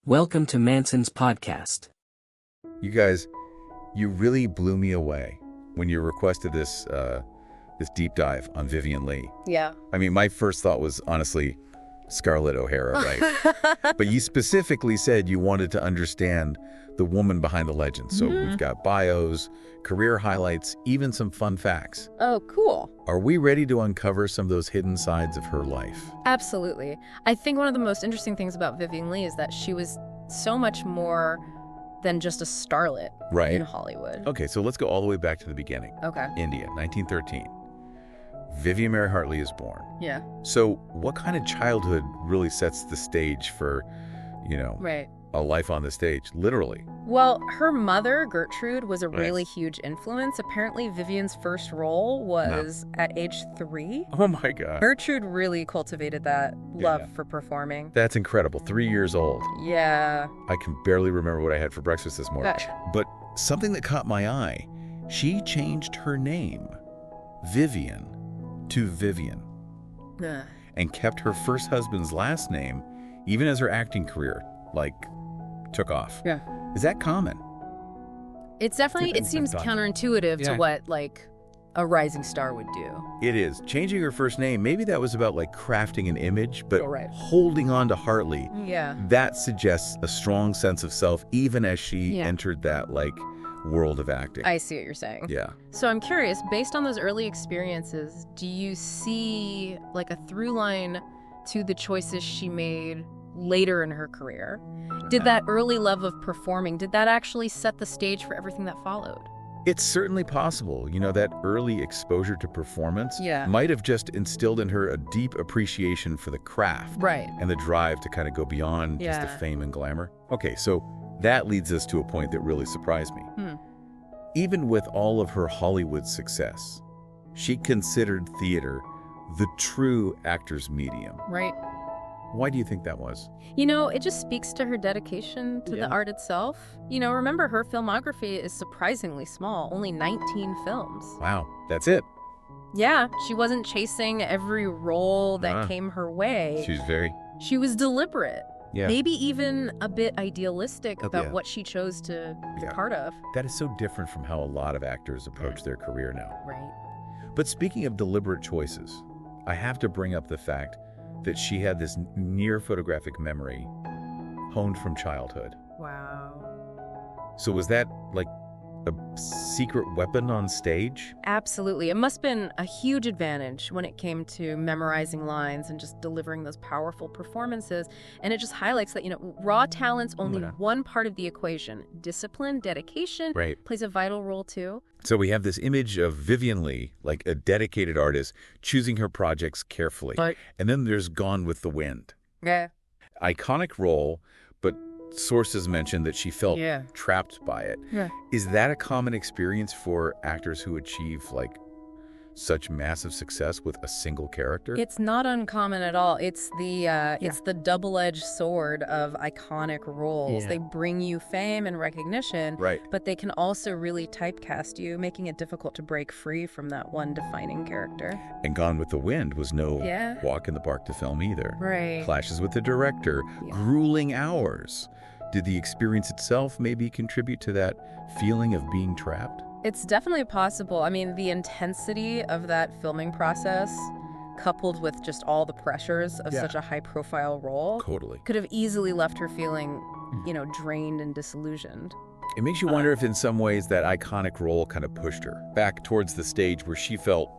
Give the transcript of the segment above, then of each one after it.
Welcome to MansonsPodcast. You guys, you really blew me away when you requested this deep dive on Vivien Leigh. Yeah. I mean, my first thought was honestly Scarlett O'Hara, right? But you specifically said you wanted to understand the woman behind the legend. So we've got bios, career highlights, even some fun facts. Oh, cool. Are we ready to uncover some of those hidden sides of her life? Absolutely. I think one of the most interesting things about Vivien Leigh is that she was so much more than just a starlet in Hollywood. Okay, so let's go all the way back to the beginning. Okay. India, 1913. Vivian Mary Hartley is born. Yeah. So what kind of childhood really sets the stage for, a life on the stage, literally? Well, her mother, Gertrude, was a really huge influence. Apparently, Vivian's first role was at age 3. Oh, my God. Gertrude really cultivated that love for performing. That's incredible. 3 years old. Yeah. I can barely remember what I had for breakfast this morning. But something that caught my eye, she changed her name, Vivien, to Vivien, and kept her first husband's last name, even as her acting career, took off. Yeah. Is that common? It's definitely, it seems counterintuitive to what, a rising star would do. It is. Changing her first name, maybe that was about, crafting an image, but holding on to Hartley, that suggests a strong sense of self, even as she entered that, world of acting. I see what you're saying. Yeah. So I'm curious, based on those early experiences, do you see, a through line to the choices she made later in her career? Did that early love of performing, did that actually set the stage for everything that followed? It's certainly possible. That early exposure to performance might have just instilled in her a deep appreciation for the craft. And the drive to kind of go beyond just the fame and glamour. Okay, so that leads us to a point that really surprised me. Even with all of her Hollywood success, she considered theater the true actor's medium. Why do you think that was? It just speaks to her dedication to the art itself. Remember, her filmography is surprisingly small, only 19 films. Wow, that's it. Yeah, she wasn't chasing every role that came her way. She was deliberate. Maybe even a bit idealistic about what she chose to be part of. That is so different from how a lot of actors approach their career now. But speaking of deliberate choices, I have to bring up the fact that she had this near photographic memory honed from childhood. Wow. So was that a secret weapon on stage? Absolutely. It must have been a huge advantage when it came to memorizing lines and just delivering those powerful performances. And it just highlights that, raw talent's only one part of the equation. Discipline, dedication plays a vital role too. So we have this image of Vivien Leigh, a dedicated artist, choosing her projects carefully. And then there's Gone with the Wind. Iconic role, but sources mentioned that she felt trapped by it. Is that a common experience for actors who achieve such massive success with a single character? It's not uncommon at all. It's the double-edged sword of iconic roles. They bring you fame and recognition, but they can also really typecast you, making it difficult to break free from that one defining character. And Gone with the Wind was no walk in the park to film either. Clashes with the director, grueling hours. Did the experience itself maybe contribute to that feeling of being trapped? It's definitely possible. I mean, the intensity of that filming process, coupled with just all the pressures of such a high-profile role, could have easily left her feeling, drained and disillusioned. It makes you wonder if in some ways that iconic role kind of pushed her back towards the stage where she felt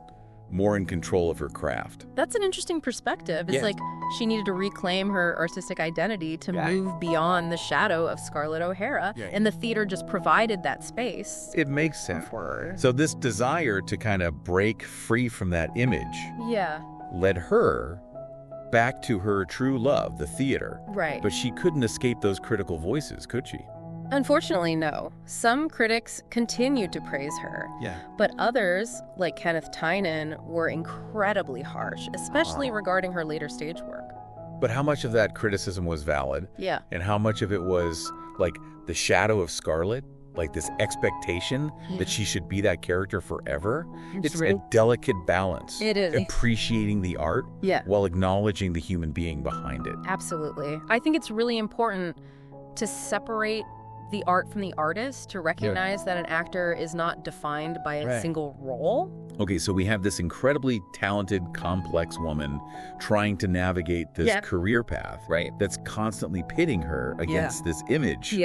more in control of her craft. That's an interesting perspective. It's she needed to reclaim her artistic identity to move beyond the shadow of Scarlett O'Hara, and the theater just provided that space. It makes sense for her. So this desire to kind of break free from that image led her back to her true love, the theater. But she couldn't escape those critical voices, could she? Unfortunately, no. Some critics continued to praise her. But others, like Kenneth Tynan, were incredibly harsh, especially regarding her later stage work. But how much of that criticism was valid? And how much of it was the shadow of Scarlett? This expectation that she should be that character forever? It's a delicate balance. It is. Appreciating the art while acknowledging the human being behind it. Absolutely. I think it's really important to separate the art from the artist, to recognize that an actor is not defined by a single role. Okay, so we have this incredibly talented, complex woman trying to navigate this career path that's constantly pitting her against this image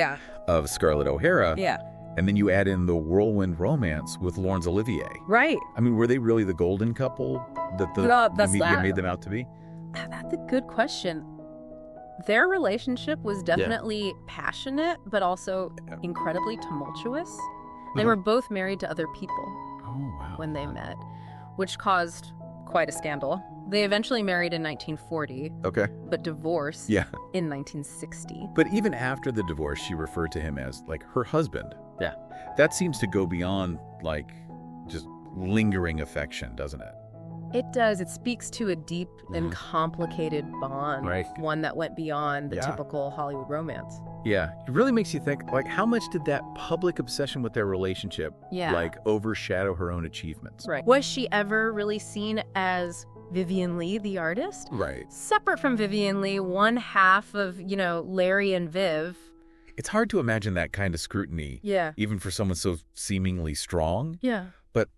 of Scarlett O'Hara. Yeah. And then you add in the whirlwind romance with Laurence Olivier. Right. I mean, were they really the golden couple that the media made them out to be? That's a good question. Their relationship was definitely passionate, but also incredibly tumultuous. They were both married to other people when they met, which caused quite a scandal. They eventually married in 1940, but divorced in 1960. But even after the divorce, she referred to him as, like, her husband. Yeah. That seems to go beyond, like, just lingering affection, doesn't it? It does. It speaks to a deep and complicated bond, one that went beyond the typical Hollywood romance. Yeah. It really makes you think, like, how much did that public obsession with their relationship, like, overshadow her own achievements? Right. Was she ever really seen as Vivien Leigh, the artist? Right. Separate from Vivien Leigh, one half of, Larry and Viv. It's hard to imagine that kind of scrutiny, even for someone so seemingly strong. Yeah. But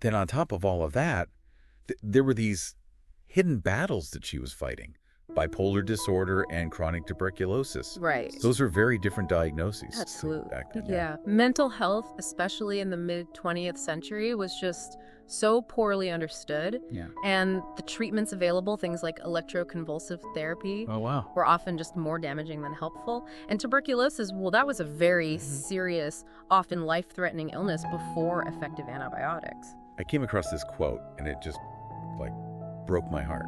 then on top of all of that, there were these hidden battles that she was fighting. Bipolar disorder and chronic tuberculosis. Right. Those are very different diagnoses. Absolutely. Back then. Yeah. Mental health, especially in the mid-20th century, was just so poorly understood. Yeah. And the treatments available, things like electroconvulsive therapy, were often just more damaging than helpful. And tuberculosis, well, that was a very serious, often life-threatening illness before effective antibiotics. I came across this quote, and it just, like, broke my heart.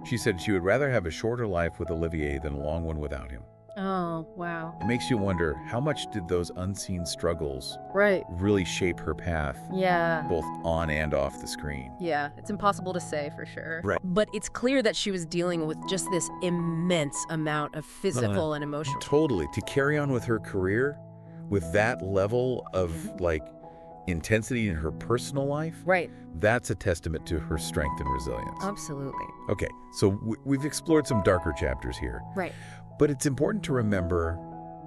She said she would rather have a shorter life with Olivier than a long one without him. Oh, wow. It makes you wonder, how much did those unseen struggles really shape her path? Yeah. Both on and off the screen. Yeah, it's impossible to say for sure. Right. But it's clear that she was dealing with just this immense amount of physical and emotional. Totally. To carry on with her career with that level of, like, intensity in her personal life, that's a testament to her strength and resilience. Absolutely. Okay, so we've explored some darker chapters here. Right. But it's important to remember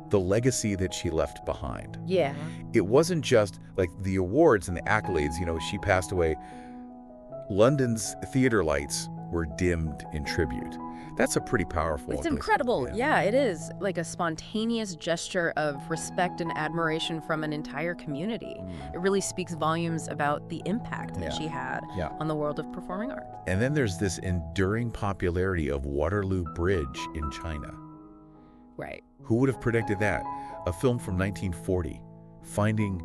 the legacy that she left behind. Yeah. It wasn't just, like, the awards and the accolades. She passed away. London's theater lights were dimmed in tribute. That's a pretty powerful... It's incredible. Yeah, it is. Like a spontaneous gesture of respect and admiration from an entire community. It really speaks volumes about the impact that she had on the world of performing art. And then there's this enduring popularity of Waterloo Bridge in China. Right. Who would have predicted that? A film from 1940, finding,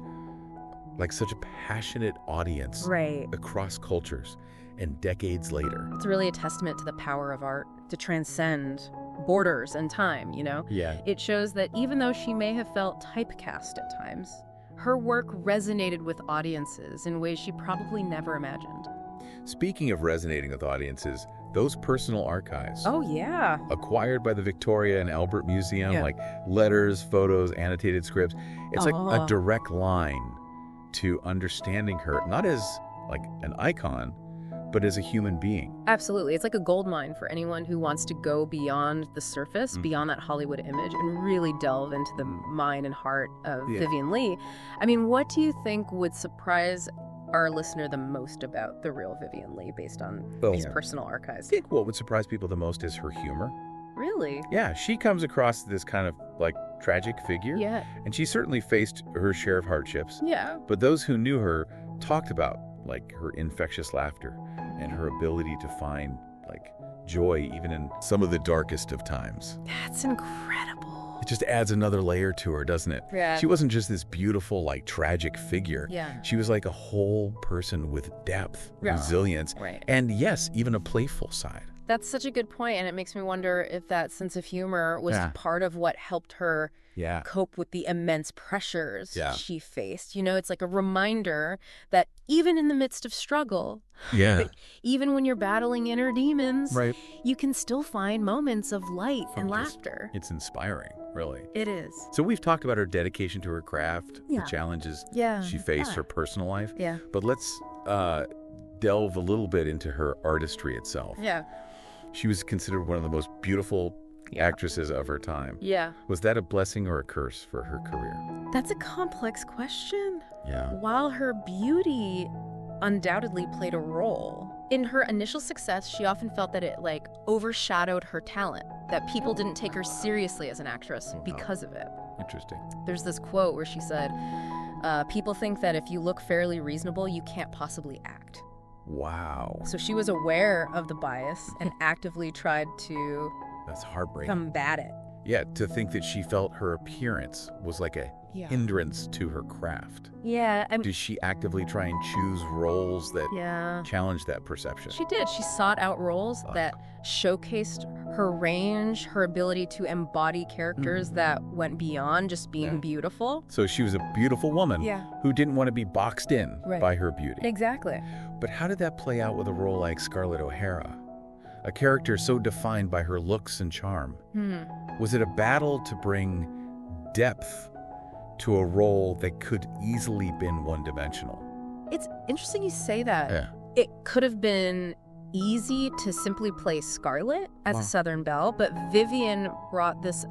like, such a passionate audience across cultures. And decades later. It's really a testament to the power of art to transcend borders and time, Yeah. It shows that even though she may have felt typecast at times, her work resonated with audiences in ways she probably never imagined. Speaking of resonating with audiences, those personal archives. Oh, yeah. Acquired by the Victoria and Albert Museum, like letters, photos, annotated scripts. It's like a direct line to understanding her, not as, like, an icon, but as a human being. Absolutely. It's like a goldmine for anyone who wants to go beyond the surface, beyond that Hollywood image, and really delve into the mind and heart of Vivien Leigh. I mean, what do you think would surprise our listener the most about the real Vivien Leigh based on these personal archives? I think what would surprise people the most is her humor. Really? Yeah, she comes across this kind of, like, tragic figure. Yeah. And she certainly faced her share of hardships. Yeah. But those who knew her talked about, like, her infectious laughter and her ability to find, like, joy even in some of the darkest of times. That's incredible. It just adds another layer to her, doesn't it? Yeah. She wasn't just this beautiful, like, tragic figure. Yeah. She was like a whole person with depth, resilience, and yes, even a playful side. That's such a good point, and it makes me wonder if that sense of humor was part of what helped her cope with the immense pressures she faced. It's like a reminder that even in the midst of struggle, even when you're battling inner demons, you can still find moments of light and laughter. It's inspiring, really. It is. So we've talked about her dedication to her craft, the challenges she faced, her personal life. Yeah. But let's delve a little bit into her artistry itself. Yeah. She was considered one of the most beautiful actresses of her time. Yeah. Was that a blessing or a curse for her career? That's a complex question. Yeah. While her beauty undoubtedly played a role, in her initial success, she often felt that it overshadowed her talent, that people didn't take her seriously as an actress because of it. Interesting. There's this quote where she said, people think that if you look fairly reasonable, you can't possibly act. Wow. So she was aware of the bias and actively tried to That's heartbreaking. combat it. Yeah, to think that she felt her appearance was like a hindrance to her craft. Yeah. Did she actively try and choose roles that challenged that perception? She did. She sought out roles that showcased her range, her ability to embody characters that went beyond just being beautiful. So she was a beautiful woman who didn't want to be boxed in by her beauty. Exactly. But how did that play out with a role like Scarlett O'Hara? A character so defined by her looks and charm. Was it a battle to bring depth to a role that could easily been one-dimensional? It's interesting you say that. Yeah. It could have been easy to simply play Scarlett as a Southern belle, but Vivien brought this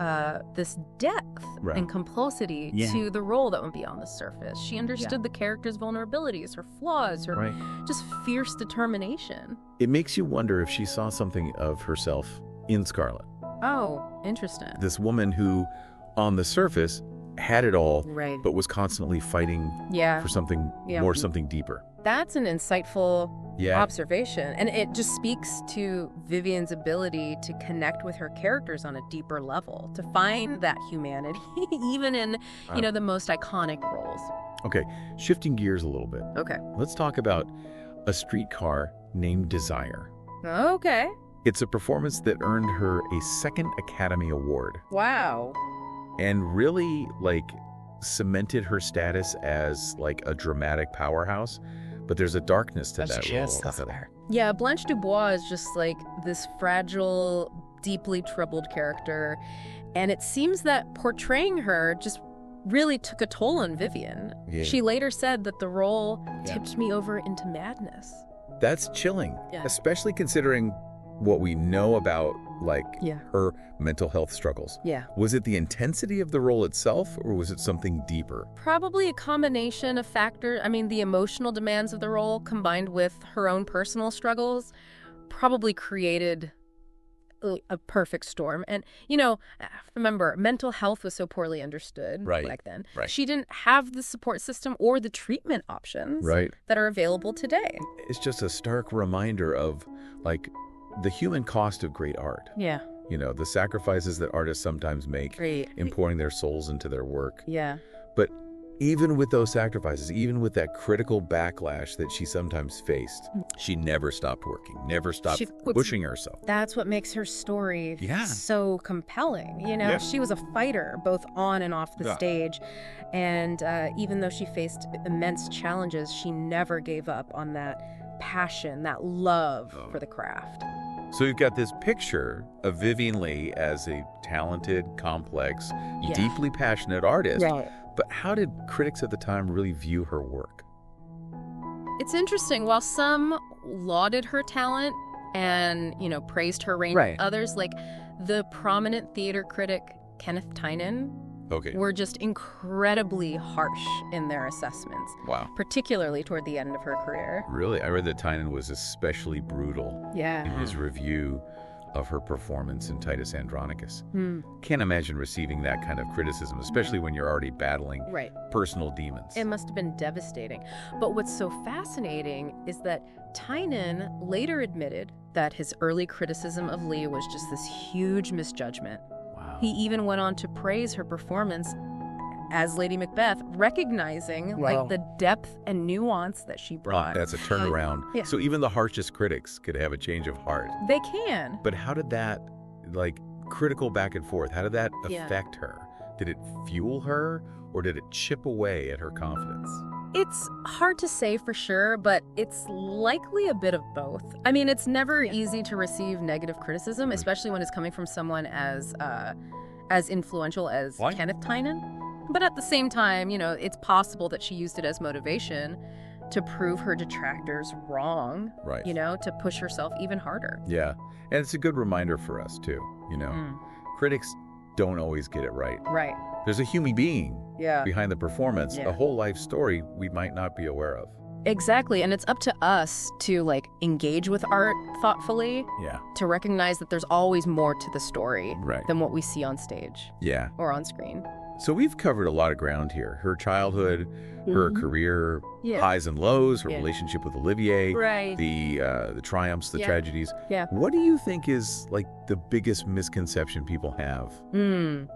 depth and complexity to the role that went beyond the surface. She understood the character's vulnerabilities, her flaws, her just fierce determination. It makes you wonder if she saw something of herself in Scarlett. Oh, interesting. This woman who, on the surface, had it all, but was constantly fighting for something more, something deeper. That's an insightful observation. And it just speaks to Vivien's ability to connect with her characters on a deeper level, to find that humanity, even in, the most iconic roles. Okay, shifting gears a little bit. Okay. Let's talk about A Streetcar Named Desire. Okay. It's a performance that earned her a second Academy Award. Wow. And really, cemented her status as, a dramatic powerhouse. But there's a darkness to that role. Yeah, Blanche Dubois is just this fragile, deeply troubled character. And it seems that portraying her just really took a toll on Vivien. Yeah. She later said that the role tipped me over into madness. That's chilling, especially considering what we know about her mental health struggles. Yeah. Was it the intensity of the role itself, or was it something deeper? Probably a combination of factors. I mean, the emotional demands of the role combined with her own personal struggles probably created a perfect storm. And, remember, mental health was so poorly understood back then. Right. She didn't have the support system or the treatment options that are available today. It's just a stark reminder of, the human cost of great art. Yeah. The sacrifices that artists sometimes make in pouring their souls into their work. Yeah. But even with those sacrifices, even with that critical backlash that she sometimes faced, she never stopped working, never stopped pushing herself. That's what makes her story so compelling. She was a fighter both on and off the stage. And even though she faced immense challenges, she never gave up on that passion, that love for the craft. So you've got this picture of Vivien Leigh as a talented, complex, deeply passionate artist. Right. But how did critics at the time really view her work? It's interesting. While some lauded her talent and, praised her range, others, like the prominent theater critic Kenneth Tynan, were just incredibly harsh in their assessments. Wow. Particularly toward the end of her career. Really? I read that Tynan was especially brutal in his review of her performance in Titus Andronicus. Can't imagine receiving that kind of criticism, especially when you're already battling personal demons. It must have been devastating. But what's so fascinating is that Tynan later admitted that his early criticism of Leigh was just this huge misjudgment. Wow. He even went on to praise her performance as Lady Macbeth, recognizing the depth and nuance that she brought. That's a turnaround. So even the harshest critics could have a change of heart. They can. But how did that, critical back and forth, how did that affect her? Did it fuel her, or did it chip away at her confidence? It's hard to say for sure, but it's likely a bit of both. I mean, it's never easy to receive negative criticism, especially when it's coming from someone as influential as Kenneth Tynan. But at the same time, it's possible that she used it as motivation to prove her detractors wrong, to push herself even harder. Yeah. And it's a good reminder for us, too. critics don't always get it right. Right. There's a human being behind the performance, a whole life story we might not be aware of. Exactly, and it's up to us to engage with art thoughtfully, to recognize that there's always more to the story than what we see on stage or on screen. So we've covered a lot of ground here. Her childhood, her career, highs and lows, her relationship with Olivier, the triumphs, the tragedies. What do you think is the biggest misconception people have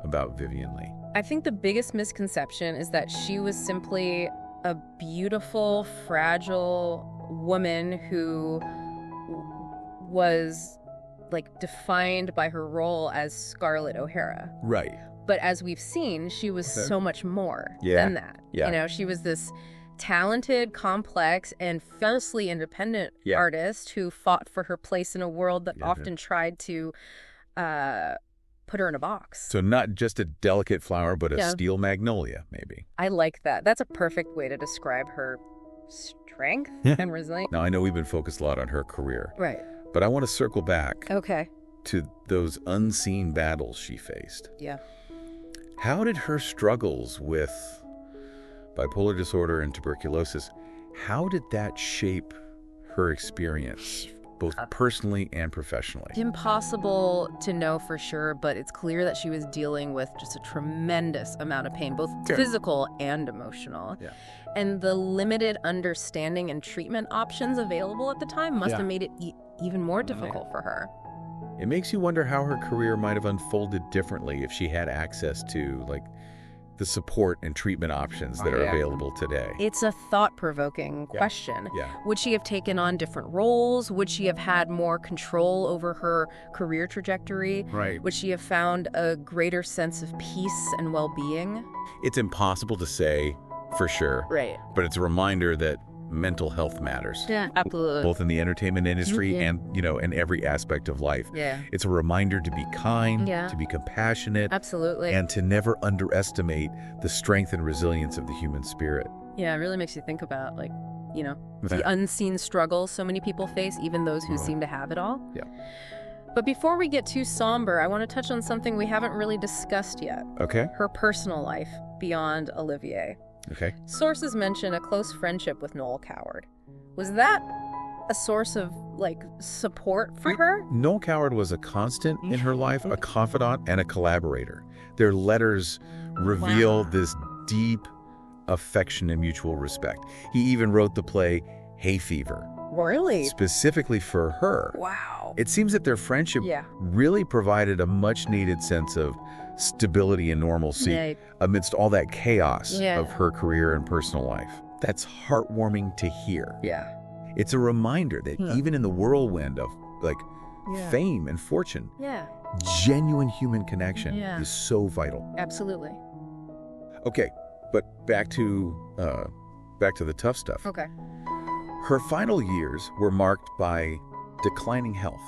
about Vivien Leigh? I think the biggest misconception is that she was simply a beautiful, fragile woman who was defined by her role as Scarlett O'Hara. Right. But as we've seen, she was so much more than that. She was this talented, complex, and fiercely independent artist who fought for her place in a world that often tried to put her in a box. So not just a delicate flower, but a steel magnolia, maybe. I like that. That's a perfect way to describe her strength and resilience. Now, I know we've been focused a lot on her career. Right. But I want to circle back to those unseen battles she faced. Yeah. How did her struggles with bipolar disorder and tuberculosis, how did that shape her experience, both personally and professionally? Impossible to know for sure, but it's clear that she was dealing with just a tremendous amount of pain, both physical and emotional. Yeah. And the limited understanding and treatment options available at the time must have made it even more difficult for her. It makes you wonder how her career might have unfolded differently if she had access to, the support and treatment options that are available today. It's a thought-provoking question. Yeah. Would she have taken on different roles? Would she have had more control over her career trajectory? Right. Would she have found a greater sense of peace and well-being? It's impossible to say for sure. Right. But it's a reminder that mental health matters. Yeah, absolutely. Both in the entertainment industry and, in every aspect of life. Yeah. It's a reminder to be kind, to be compassionate. Absolutely. And to never underestimate the strength and resilience of the human spirit. Yeah, it really makes you think about, the unseen struggles so many people face, even those who seem to have it all. Yeah. But before we get too somber, I want to touch on something we haven't really discussed yet. Okay. Her personal life beyond Olivier. Okay. Sources mention a close friendship with Noel Coward. Was that a source of, support for her? Noel Coward was a constant in her life, a confidant and a collaborator. Their letters reveal this deep affection and mutual respect. He even wrote the play Hay Fever. Really? Specifically for her. Wow. It seems that their friendship really provided a much-needed sense of stability and normalcy amidst all that chaos of her career and personal life. That's heartwarming to hear. Yeah. It's a reminder that even in the whirlwind of fame and fortune, genuine human connection is so vital. Absolutely. Okay, but back to the tough stuff. Okay. Her final years were marked by declining health,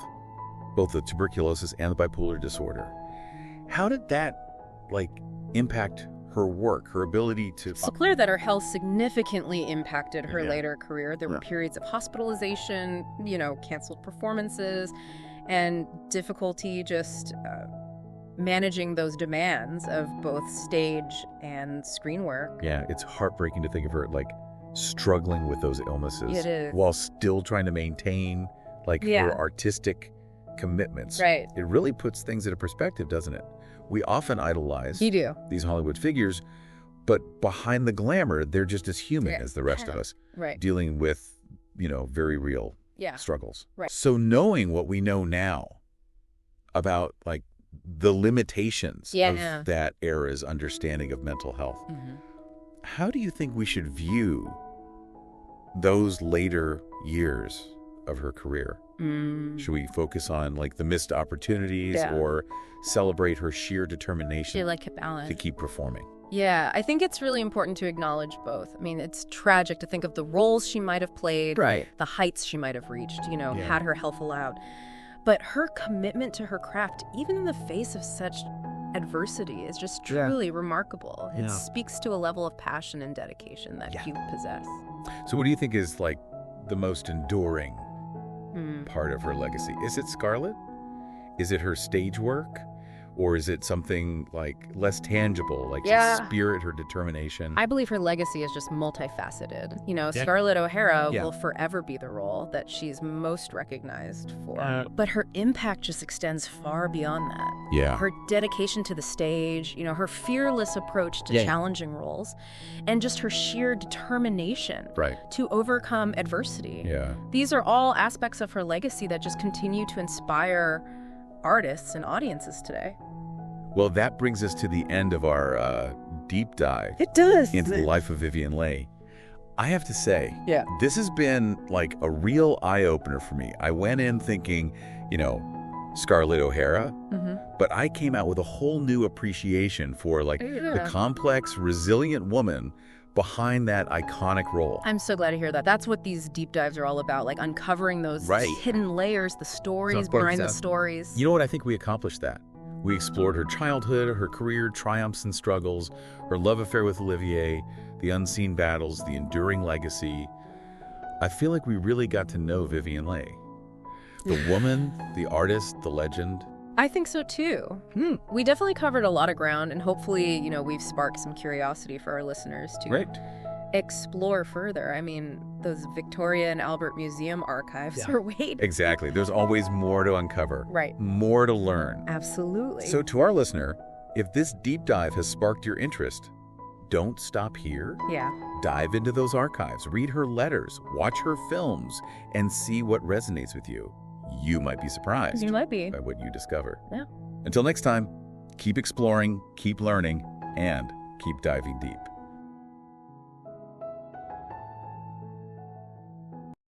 both the tuberculosis and the bipolar disorder. How did that, impact her work, her ability to... It's clear that her health significantly impacted her later career. There were periods of hospitalization, canceled performances, and difficulty just managing those demands of both stage and screen work. Yeah, it's heartbreaking to think of her, struggling with those illnesses. It is. While still trying to maintain, her artistic commitments. Right. It really puts things into perspective, doesn't it? We often idolize these Hollywood figures, but behind the glamour, they're just as human as the rest of us, dealing with, very real struggles. Right. So knowing what we know now about, the limitations of that era's understanding of mental health, how do you think we should view those later years of her career? Should we focus on the missed opportunities or celebrate her sheer determination balance to keep performing? Yeah, I think it's really important to acknowledge both. I mean, it's tragic to think of the roles she might have played, the heights she might have reached, had her health allowed. But her commitment to her craft, even in the face of such adversity, is just truly remarkable. It speaks to a level of passion and dedication that few possess. So what do you think is the most enduring part of her legacy? Is it Scarlett? Is it her stage work? Or is it something like less tangible, like her spirit, her determination? I believe her legacy is just multifaceted. You know, Scarlett O'Hara will forever be the role that she's most recognized for. But her impact just extends far beyond that. Yeah. Her dedication to the stage, you know, her fearless approach to challenging roles, and just her sheer determination to overcome adversity. Yeah. These are all aspects of her legacy that just continue to inspire artists and audiences today. Well, that brings us to the end of our deep dive. It does. Into the life of Vivien Leigh. I have to say, this has been like a real eye-opener for me. I went in thinking, you know, Scarlett O'Hara, but I came out with a whole new appreciation for like the complex, resilient woman behind that iconic role. I'm so glad to hear that. That's what these deep dives are all about, like uncovering those hidden layers, the stories behind the stories. You know what? I think we accomplished that. We explored her childhood, her career triumphs and struggles, her love affair with Olivier, the unseen battles, the enduring legacy. I feel like we really got to know Vivien Leigh. The woman, the artist, the legend. I think so too. We definitely covered a lot of ground, and hopefully, you know, we've sparked some curiosity for our listeners to explore further. I mean, those Victoria and Albert Museum archives are waiting. Exactly. There's always more to uncover. Right. More to learn. Absolutely. So to our listener, if this deep dive has sparked your interest, don't stop here. Yeah. Dive into those archives, read her letters, watch her films, and see what resonates with you. You might be surprised. You might be. By what you discover. Yeah. Until next time, keep exploring, keep learning, and keep diving deep.